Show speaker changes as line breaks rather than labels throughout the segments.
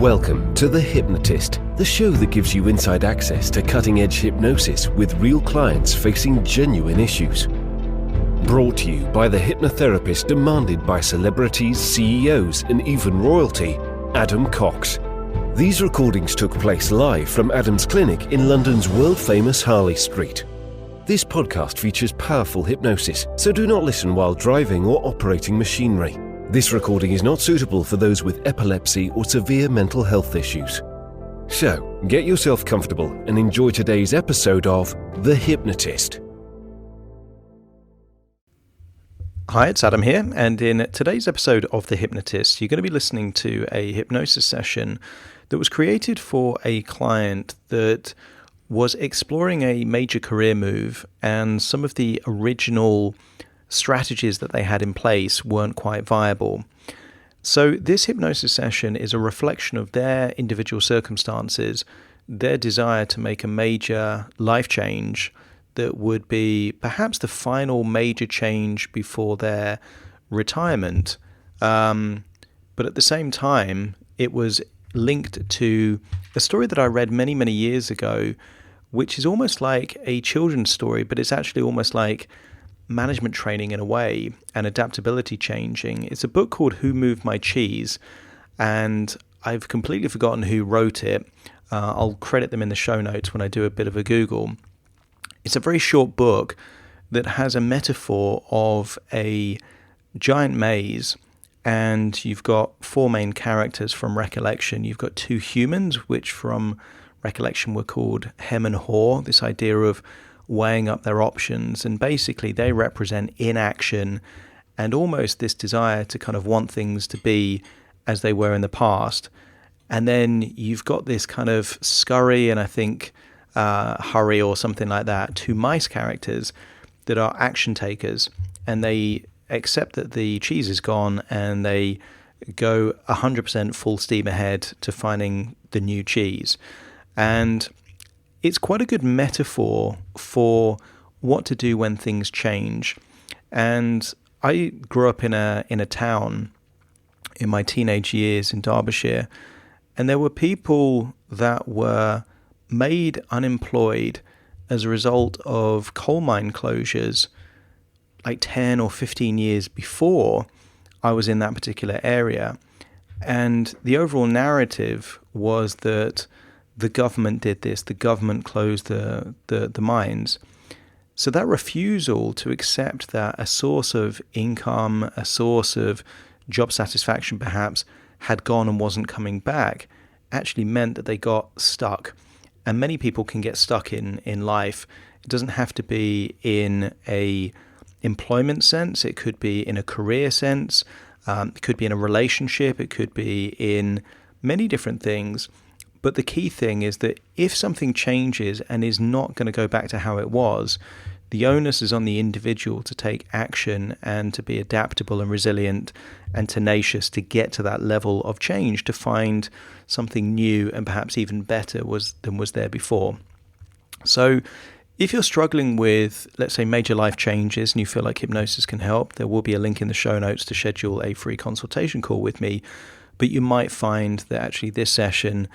Welcome to The Hypnotist, the show that gives you inside access to cutting-edge hypnosis with real clients facing genuine issues. Brought to you by the hypnotherapist demanded by celebrities, CEOs, and even royalty, Adam Cox. These recordings took place live from Adam's clinic in London's world-famous Harley Street. This podcast features powerful hypnosis, so do not listen while driving or operating machinery. This recording is not suitable for those with epilepsy or severe mental health issues. So, get yourself comfortable and enjoy today's episode of The Hypnotist.
Hi, it's Adam here, and in today's episode of The Hypnotist, you're going to be listening to a hypnosis session that was created for a client that was exploring a major career move, and some of the original strategies that they had in place weren't quite viable. So this hypnosis session is a reflection of their individual circumstances, their desire to make a major life change that would be perhaps the final major change before their retirement. But at the same time, it was linked to a story that I read many, many years ago, which is almost like a children's story, but it's actually almost like management training in a way, and adaptability changing. It's a book called Who Moved My Cheese, and I've completely forgotten who wrote it. I'll credit them in the show notes when I do a bit of a Google. It's a very short book that has a metaphor of a giant maze, and you've got four main characters from recollection. You've got two humans, which from recollection were called hem and haw, this idea of weighing up their options, and basically they represent inaction and almost this desire to kind of want things to be as they were in the past. And then you've got this kind of scurry and I think hurry or something like that, two mice characters that are action takers, and they accept that the cheese is gone and they go 100% full steam ahead to finding the new cheese. And it's quite a good metaphor for what to do when things change. And I grew up in a town in my teenage years in Derbyshire, and there were people that were made unemployed as a result of coal mine closures like 10 or 15 years before I was in that particular area. And the overall narrative was that the government did this, the government closed the mines. So that refusal to accept that a source of income, a source of job satisfaction perhaps, had gone and wasn't coming back, actually meant that they got stuck. And many people can get stuck in life. It doesn't have to be in a employment sense, it could be in a career sense, it could be in a relationship, it could be in many different things. But the key thing is that if something changes and is not going to go back to how it was, the onus is on the individual to take action and to be adaptable and resilient and tenacious to get to that level of change, to find something new and perhaps even better than was there before. So if you're struggling with, let's say, major life changes and you feel like hypnosis can help, there will be a link in the show notes to schedule a free consultation call with me. But you might find that actually this session,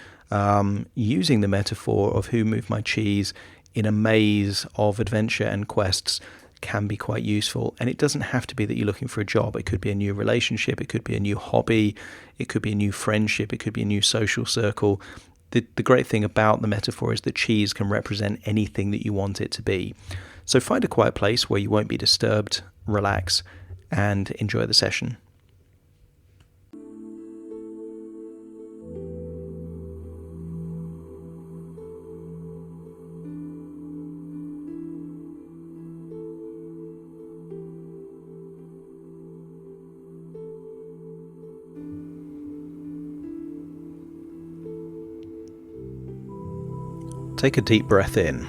using the metaphor of who moved my cheese in a maze of adventure and quests, can be quite useful. And it doesn't have to be that you're looking for a job. It could be a new relationship, it could be a new hobby, it could be a new friendship, it could be a new social circle. The great thing about the metaphor is that cheese can represent anything that you want it to be. So find a quiet place where you won't be disturbed, relax, and enjoy the session. Take a deep breath in.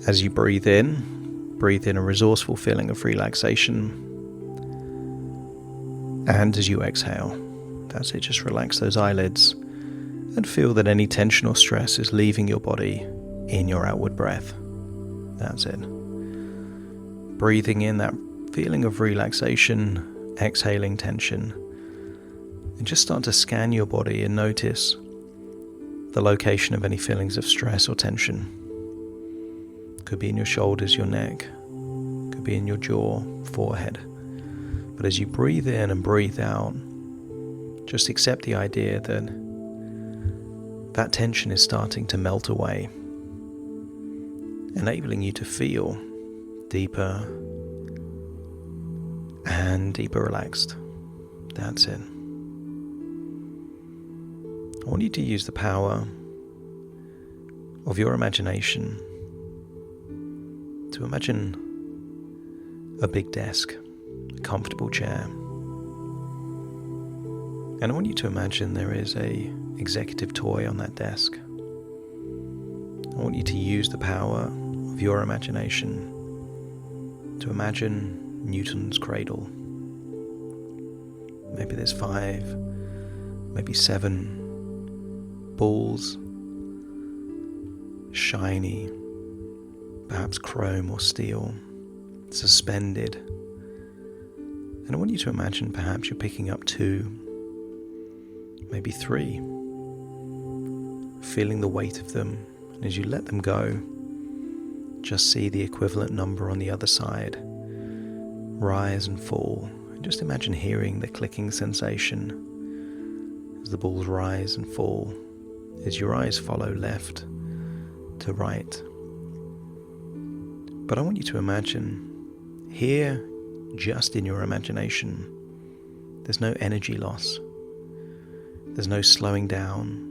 As you breathe in a resourceful feeling of relaxation. And as you exhale, that's it, just relax those eyelids and feel that any tension or stress is leaving your body in your outward breath. That's it. Breathing in that feeling of relaxation, exhaling tension. And just start to scan your body and notice the location of any feelings of stress or tension. Could be in your shoulders, your neck, could be in your jaw, forehead. But as you breathe in and breathe out, just accept the idea that that tension is starting to melt away, enabling you to feel deeper and deeper relaxed. That's it. I want you to use the power of your imagination to imagine a big desk, a comfortable chair. And I want you to imagine there is a executive toy on that desk. I want you to use the power of your imagination to imagine Newton's cradle. Maybe there's 5, maybe 7 balls, shiny, perhaps chrome or steel, suspended. And I want you to imagine perhaps you're picking up 2, maybe 3, feeling the weight of them. And as you let them go, just see the equivalent number on the other side rise and fall. And just imagine hearing the clicking sensation as the balls rise and fall, as your eyes follow left to right. But I want you to imagine here, just in your imagination, there's no energy loss. There's no slowing down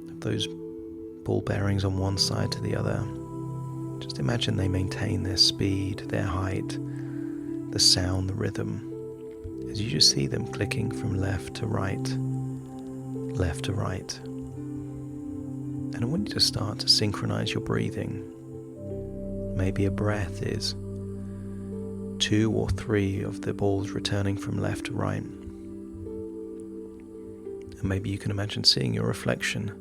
of those ball bearings on one side to the other. Just imagine they maintain their speed, their height, the sound, the rhythm, as you just see them clicking from left to right, left to right. And I want you to start to synchronize your breathing. Maybe a breath is 2 or 3 of the balls returning from left to right. And maybe you can imagine seeing your reflection,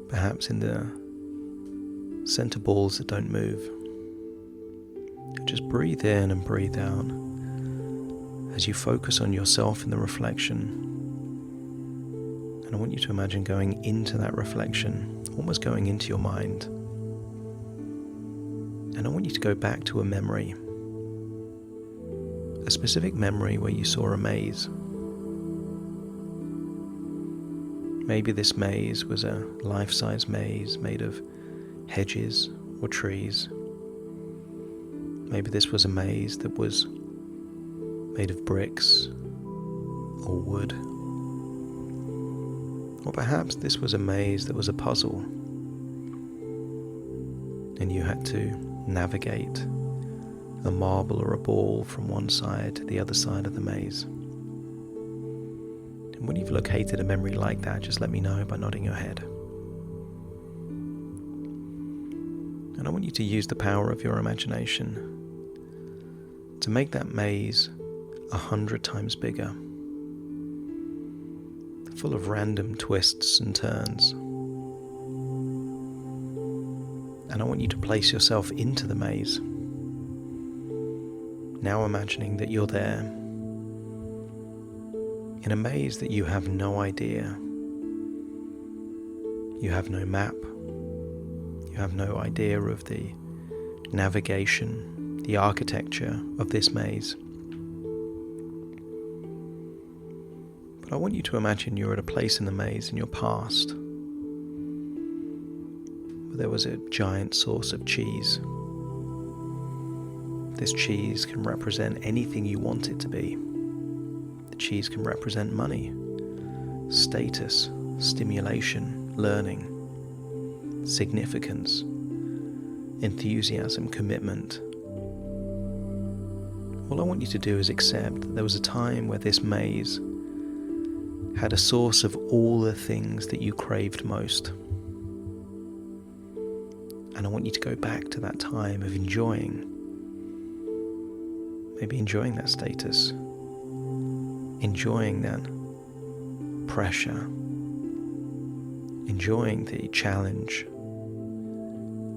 perhaps in the center balls that don't move. Just breathe in and breathe out as you focus on yourself in the reflection. And I want you to imagine going into that reflection, almost going into your mind. And I want you to go back to a memory, a specific memory where you saw a maze. Maybe this maze was a life-size maze made of hedges or trees. Maybe this was a maze that was made of bricks or wood. Or perhaps this was a maze that was a puzzle, and you had to navigate a marble or a ball from one side to the other side of the maze. And when you've located a memory like that, just let me know by nodding your head. And I want you to use the power of your imagination to make that maze 100 times bigger, full of random twists and turns. And I want you to place yourself into the maze, now imagining that you're there, in a maze that you have no idea. You have no map, you have no idea of the navigation, the architecture of this maze. But I want you to imagine you're at a place in the maze in your past where there was a giant source of cheese. This cheese can represent anything you want it to be. The cheese can represent money, status, stimulation, learning, significance, enthusiasm, commitment. All I want you to do is accept that there was a time where this maze had a source of all the things that you craved most. And I want you to go back to that time of enjoying that status, enjoying that pressure, enjoying the challenge,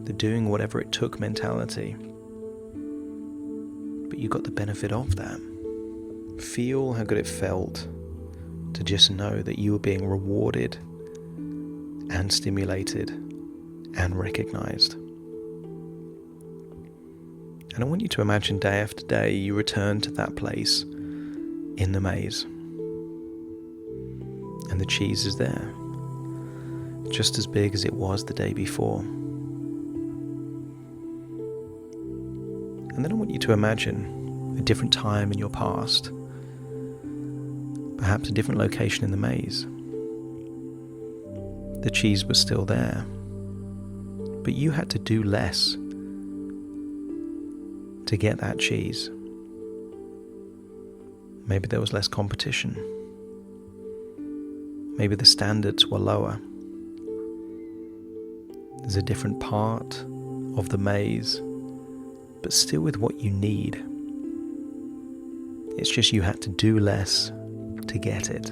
the doing whatever it took mentality. But you got the benefit of that. Feel how good it felt to just know that you were being rewarded and stimulated and recognized. And I want you to imagine day after day you return to that place in the maze. And the cheese is there, just as big as it was the day before. And then I want you to imagine a different time in your past, perhaps a different location in the maze. The cheese was still there, but you had to do less to get that cheese. Maybe there was less competition. Maybe the standards were lower. There's a different part of the maze, but still with what you need. It's just you had to do less to get it.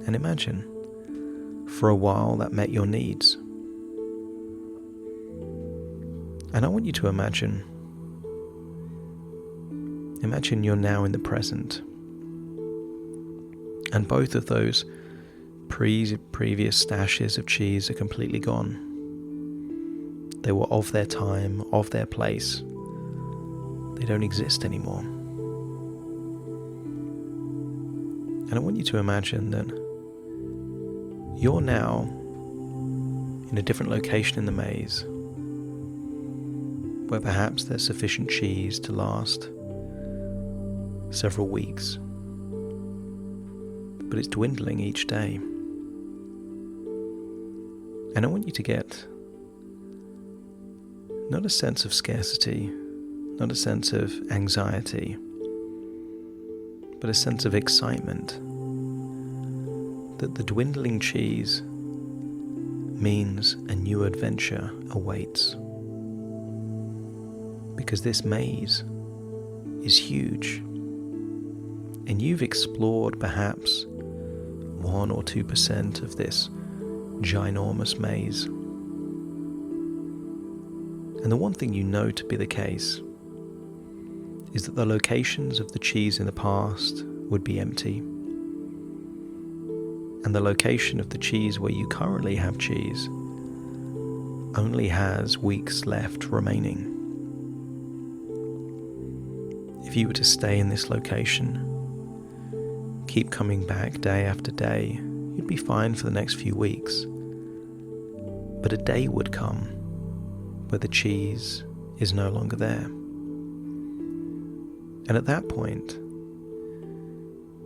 And imagine, for a while that met your needs. And I want you to imagine you're now in the present. And both of those previous stashes of cheese are completely gone. They were of their time, of their place. They don't exist anymore. And I want you to imagine that you're now in a different location in the maze, where perhaps there's sufficient cheese to last several weeks, but it's dwindling each day. And I want you to get not a sense of scarcity, not a sense of anxiety, but a sense of excitement that the dwindling cheese means a new adventure awaits. Because this maze is huge, and you've explored perhaps 1 or 2% of this ginormous maze. And the one thing you know to be the case is that the locations of the cheese in the past would be empty, and the location of the cheese where you currently have cheese only has weeks left remaining. If you were to stay in this location, keep coming back day after day, you'd be fine for the next few weeks. But a day would come where the cheese is no longer there. And at that point,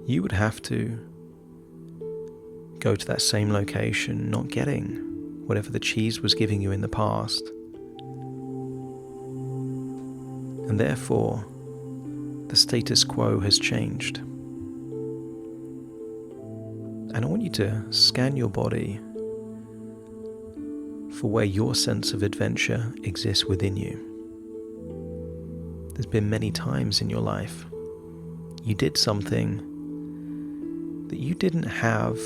you would have to go to that same location, not getting whatever the cheese was giving you in the past. And therefore, the status quo has changed. And I want you to scan your body for where your sense of adventure exists within you. There's been many times in your life you did something that you didn't have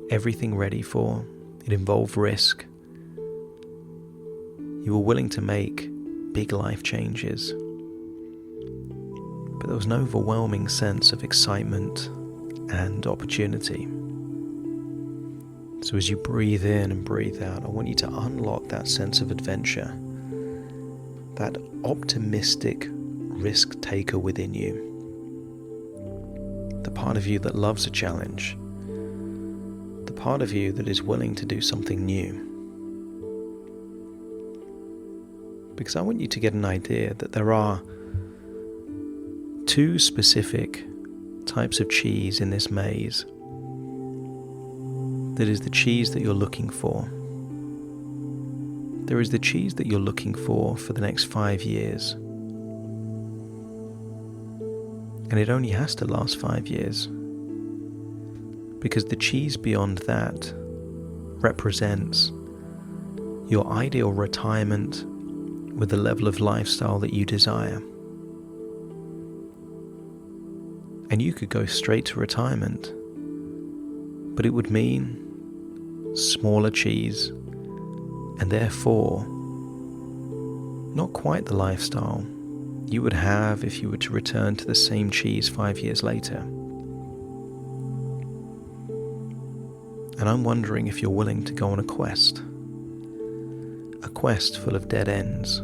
everything ready for. It involved risk. You were willing to make big life changes, but there was an overwhelming sense of excitement and opportunity. So as you breathe in and breathe out, I want you to unlock that sense of adventure, that optimistic risk taker within you, the part of you that loves a challenge, the part of you that is willing to do something new. Because I want you to get an idea that there are 2 specific types of cheese in this maze. That is the cheese that you're looking for. There is the cheese that you're looking for the next 5 years. And it only has to last 5 years. Because the cheese beyond that represents your ideal retirement with the level of lifestyle that you desire. And you could go straight to retirement, but it would mean smaller cheese, and therefore not quite the lifestyle you would have if you were to return to the same cheese 5 years later. And I'm wondering if you're willing to go on a quest full of dead ends,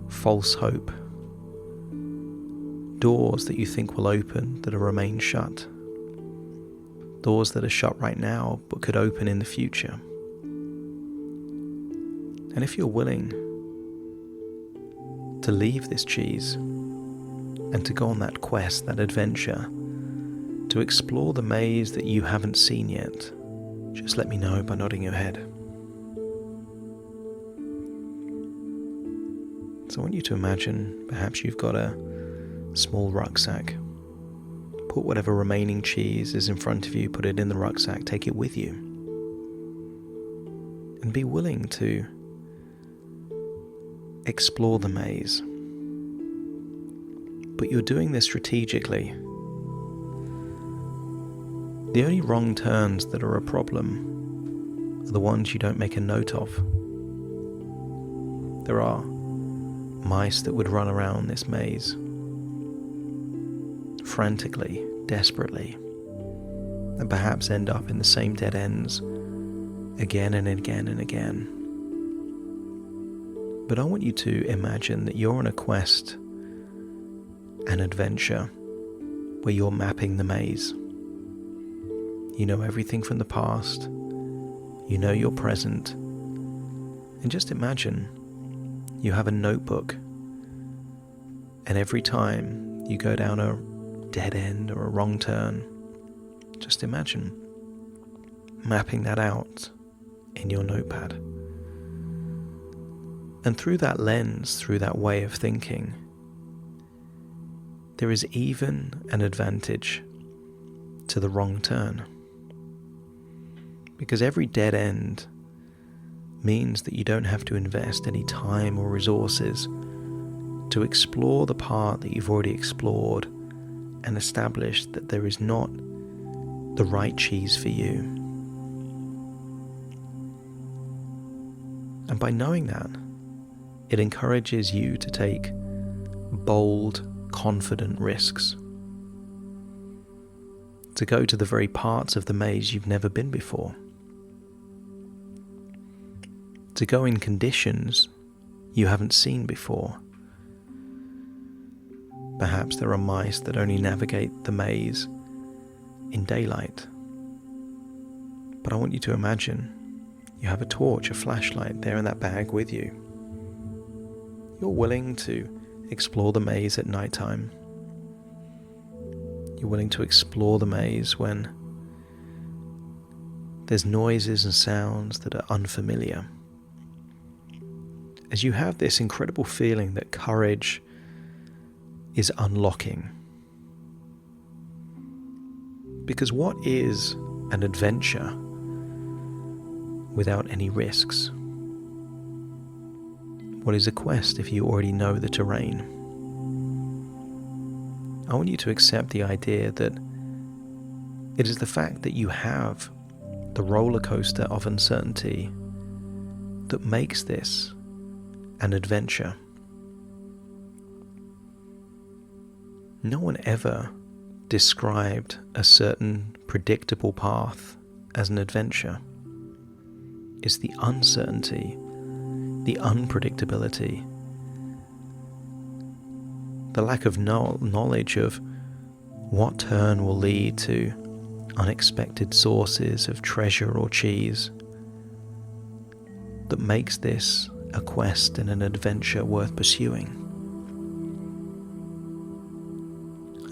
false hope, doors that you think will open that will remain shut, doors that are shut right now but could open in the future. And if you're willing to leave this cheese and to go on that quest, that adventure, to explore the maze that you haven't seen yet, just let me know by nodding your head. So I want you to imagine perhaps you've got a small rucksack. Put whatever remaining cheese is in front of you, put it in the rucksack, take it with you. And be willing to explore the maze. But you're doing this strategically. The only wrong turns that are a problem are the ones you don't make a note of. There are mice that would run around this maze frantically, desperately, and perhaps end up in the same dead ends again and again and again. But I want you to imagine that you're on a quest, an adventure, where you're mapping the maze. You know everything from the past, you know your present, and just imagine you have a notebook, and every time you go down a dead end or a wrong turn, just imagine mapping that out in your notepad. And through that lens, through that way of thinking, there is even an advantage to the wrong turn. Because every dead end means that you don't have to invest any time or resources to explore the part that you've already explored and establish that there is not the right cheese for you. And by knowing that, it encourages you to take bold, confident risks, to go to the very parts of the maze you've never been before, to go in conditions you haven't seen before. Perhaps there are mice that only navigate the maze in daylight. But I want you to imagine you have a torch, a flashlight there in that bag with you. You're willing to explore the maze at nighttime. You're willing to explore the maze when there's noises and sounds that are unfamiliar. As you have this incredible feeling that courage is unlocking. Because what is an adventure without any risks? What is a quest if you already know the terrain? I want you to accept the idea that it is the fact that you have the roller coaster of uncertainty that makes this an adventure. No one ever described a certain predictable path as an adventure. It's the uncertainty, the unpredictability, the lack of knowledge of what turn will lead to unexpected sources of treasure or cheese that makes this a quest and an adventure worth pursuing.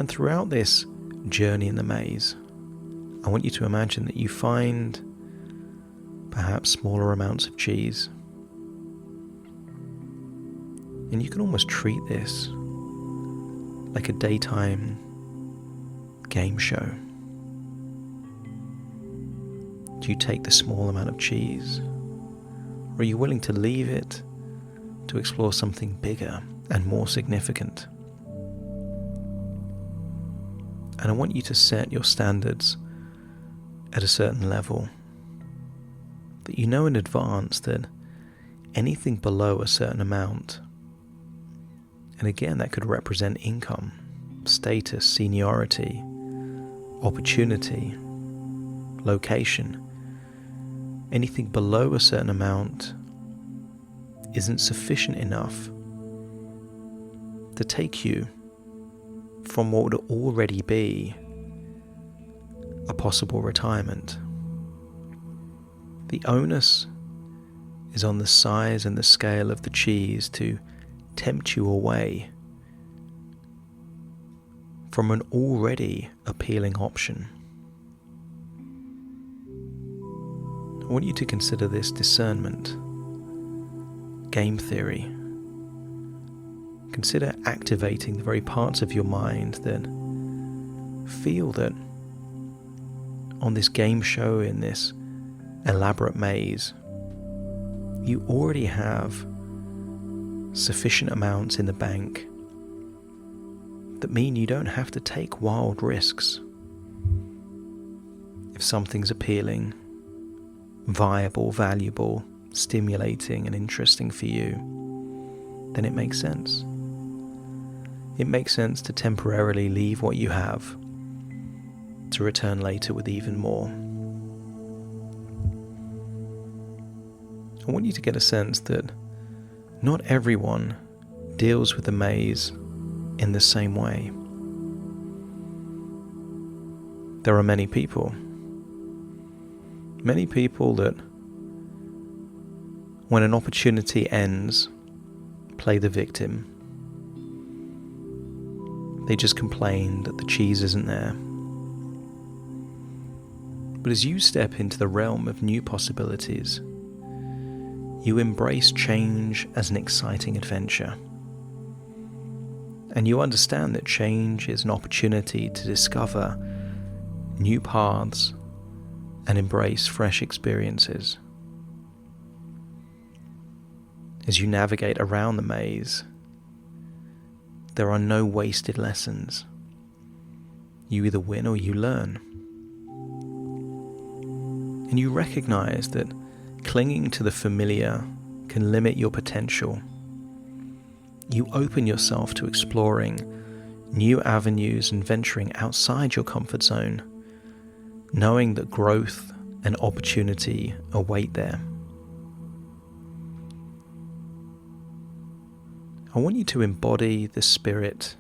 And throughout this journey in the maze, I want you to imagine that you find perhaps smaller amounts of cheese. And you can almost treat this like a daytime game show. Do you take the small amount of cheese, or are you willing to leave it to explore something bigger and more significant? And I want you to set your standards at a certain level, that you know in advance that anything below a certain amount, and again that could represent income, status, seniority, opportunity, location. Anything below a certain amount isn't sufficient enough to take you from what would already be a possible retirement. The onus is on the size and the scale of the cheese to tempt you away from an already appealing option. I want you to consider this discernment, game theory. Consider activating the very parts of your mind that feel that on this game show, in this elaborate maze, you already have sufficient amounts in the bank that mean you don't have to take wild risks. If something's appealing, viable, valuable, stimulating and interesting for you, then it makes sense. It makes sense to temporarily leave what you have to return later with even more. I want you to get a sense that not everyone deals with the maze in the same way. There are many people that, when an opportunity ends, play the victim. They just complain that the cheese isn't there. But as you step into the realm of new possibilities, you embrace change as an exciting adventure. And you understand that change is an opportunity to discover new paths and embrace fresh experiences. As you navigate around the maze, there are no wasted lessons. You either win or you learn. And you recognize that clinging to the familiar can limit your potential. You open yourself to exploring new avenues and venturing outside your comfort zone, knowing that growth and opportunity await there. I want you to embody the spirit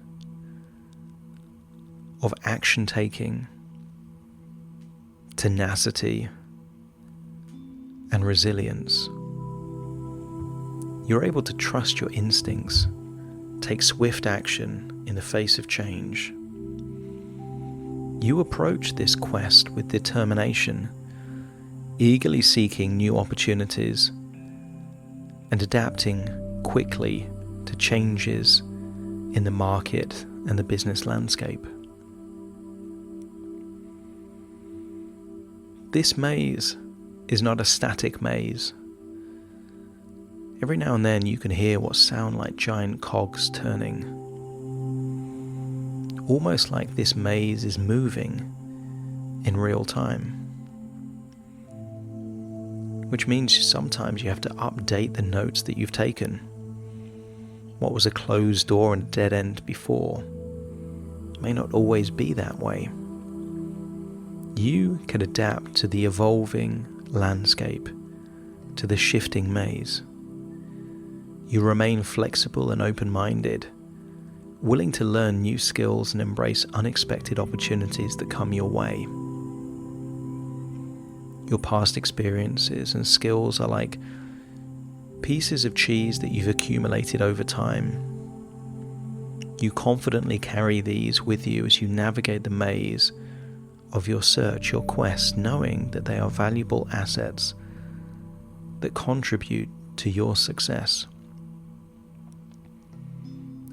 of action taking, tenacity, and resilience. You're able to trust your instincts, take swift action in the face of change. You approach this quest with determination, eagerly seeking new opportunities and adapting quickly to changes in the market and the business landscape. This maze is not a static maze. Every now and then you can hear what sound like giant cogs turning. Almost like this maze is moving in real time. Which means sometimes you have to update the notes that you've taken. What was a closed door and a dead end before may not always be that way. You can adapt to the evolving landscape, to the shifting maze. You remain flexible and open-minded, willing to learn new skills and embrace unexpected opportunities that come your way. Your past experiences and skills are like pieces of cheese that you've accumulated over time. You confidently carry these with you as you navigate the maze of your search, your quest, knowing that they are valuable assets that contribute to your success.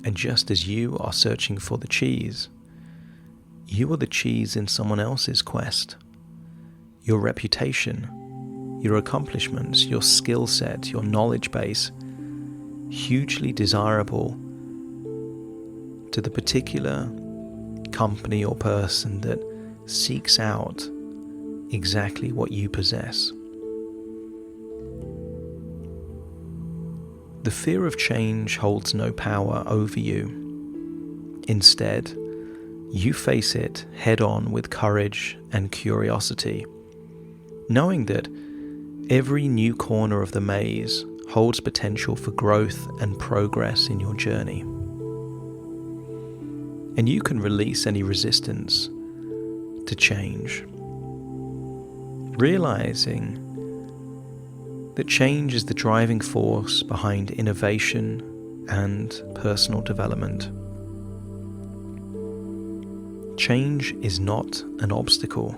And just as you are searching for the cheese, you are the cheese in someone else's quest. Your reputation, your accomplishments, your skill set, your knowledge base, hugely desirable to the particular company or person that seeks out exactly what you possess. The fear of change holds no power over you. Instead, you face it head on with courage and curiosity, knowing that every new corner of the maze holds potential for growth and progress in your journey. And you can release any resistance to change, realizing that change is the driving force behind innovation and personal development. Change is not an obstacle,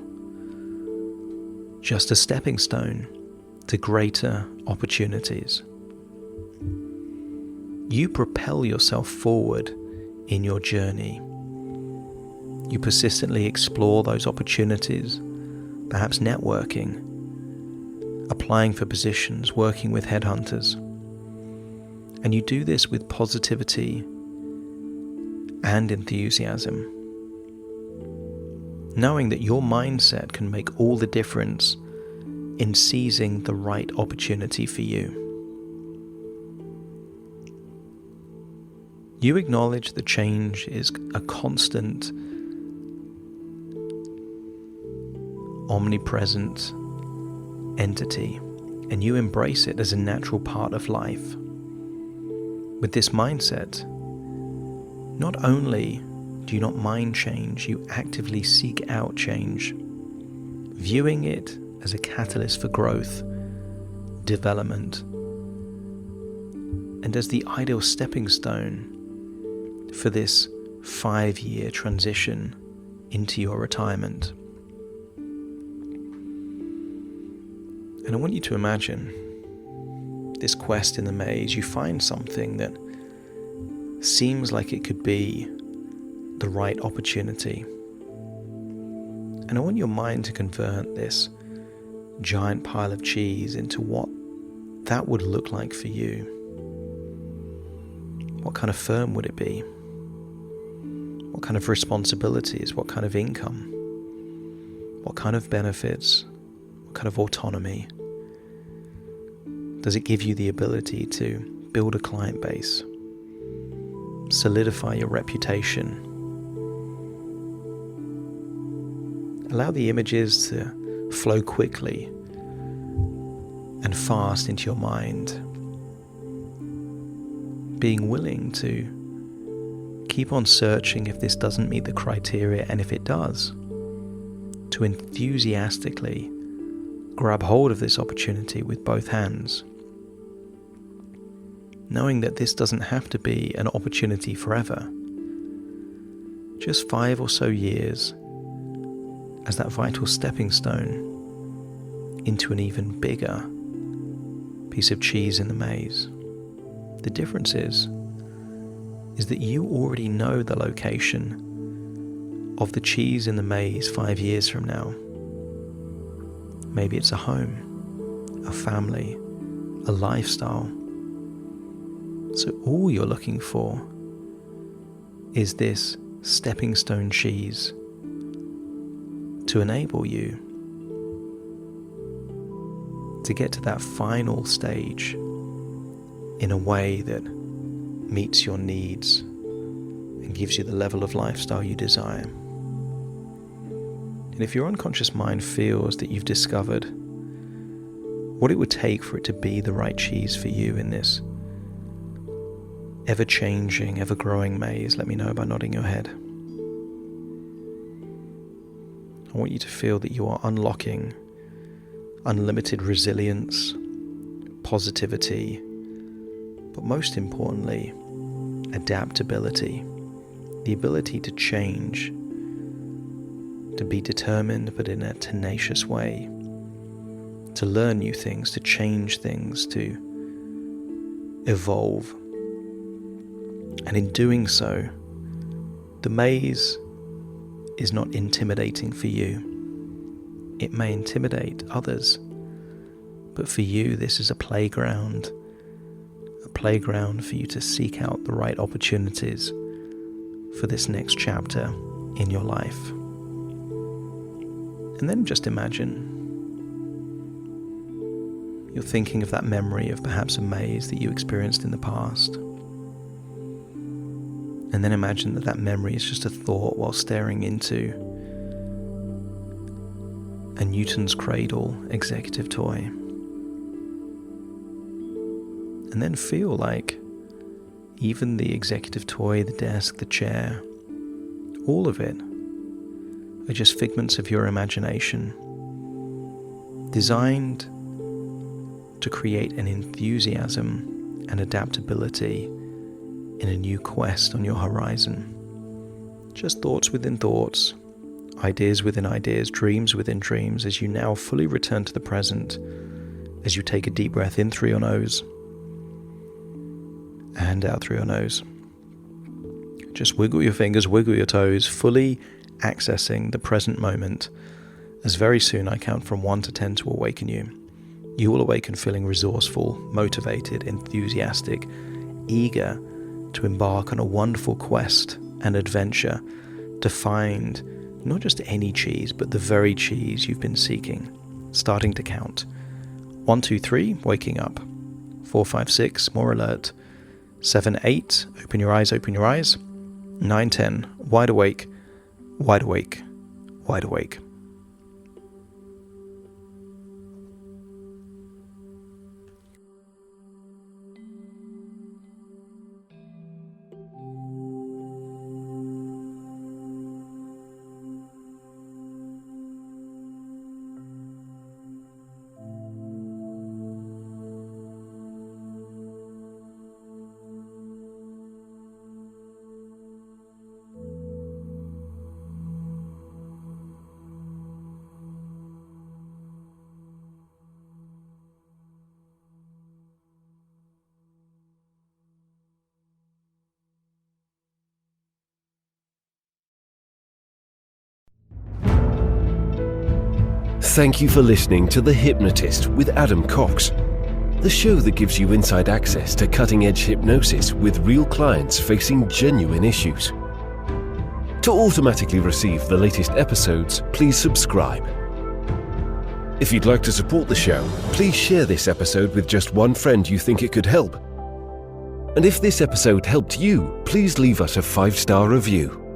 just a stepping stone to greater opportunities. You propel yourself forward in your journey. You persistently explore those opportunities, perhaps networking, applying for positions, working with headhunters. And you do this with positivity and enthusiasm, knowing that your mindset can make all the difference in seizing the right opportunity for you. You acknowledge that change is a constant, omnipresent entity, and you embrace it as a natural part of life. With this mindset, not only do you not mind change, you actively seek out change, viewing it as a catalyst for growth, development, and as the ideal stepping stone for this 5-year transition into your retirement. And I want you to imagine this quest in the maze. You find something that seems like it could be the right opportunity. And I want your mind to convert this giant pile of cheese into what that would look like for you. What kind of firm would it be? What kind of responsibilities? What kind of income? What kind of benefits? What kind of autonomy? Does it give you the ability to build a client base, solidify your reputation? Allow the images to flow quickly and fast into your mind, being willing to keep on searching if this doesn't meet the criteria, and if it does, to enthusiastically grab hold of this opportunity with both hands, knowing that this doesn't have to be an opportunity forever. Just 5 or so years as that vital stepping stone into an even bigger piece of cheese in the maze. The difference is that you already know the location of the cheese in the maze 5 years from now. Maybe it's a home, a family, a lifestyle. So all you're looking for is this stepping stone cheese to enable you to get to that final stage in a way that meets your needs and gives you the level of lifestyle you desire. And if your unconscious mind feels that you've discovered what it would take for it to be the right cheese for you in this ever-changing, ever-growing maze, let me know by nodding your head. I want you to feel that you are unlocking unlimited resilience, positivity, but most importantly, adaptability, the ability to change, to be determined but in a tenacious way, to learn new things, to change things, to evolve. And in doing so, the maze is not intimidating for you. It may intimidate others, but for you, this is a playground for you to seek out the right opportunities for this next chapter in your life. And then just imagine you're thinking of that memory of perhaps a maze that you experienced in the past. And then imagine that memory is just a thought while staring into a Newton's cradle executive toy. And then feel like even the executive toy, the desk, the chair, all of it are just figments of your imagination, designed to create an enthusiasm and adaptability in a new quest on your horizon. Just thoughts within thoughts, ideas within ideas, dreams within dreams, as you now fully return to the present, as you take a deep breath in through your nose and out through your nose. Just wiggle your fingers, wiggle your toes, fully accessing the present moment, as very soon I count from 1 to 10 to awaken you. You will awaken feeling resourceful, motivated, enthusiastic, eager to embark on a wonderful quest and adventure to find not just any cheese, but the very cheese you've been seeking. Starting to count. 1, 2, 3, waking up. 4, 5, 6, more alert. 7, 8, open your eyes, open your eyes. 9, 10, wide awake, wide awake, wide awake.
Thank you for listening to The Hypnotist with Adam Cox, the show that gives you inside access to cutting-edge hypnosis with real clients facing genuine issues. To automatically receive the latest episodes, please subscribe. If you'd like to support the show, please share this episode with just one friend you think it could help. And if this episode helped you, please leave us a 5-star review.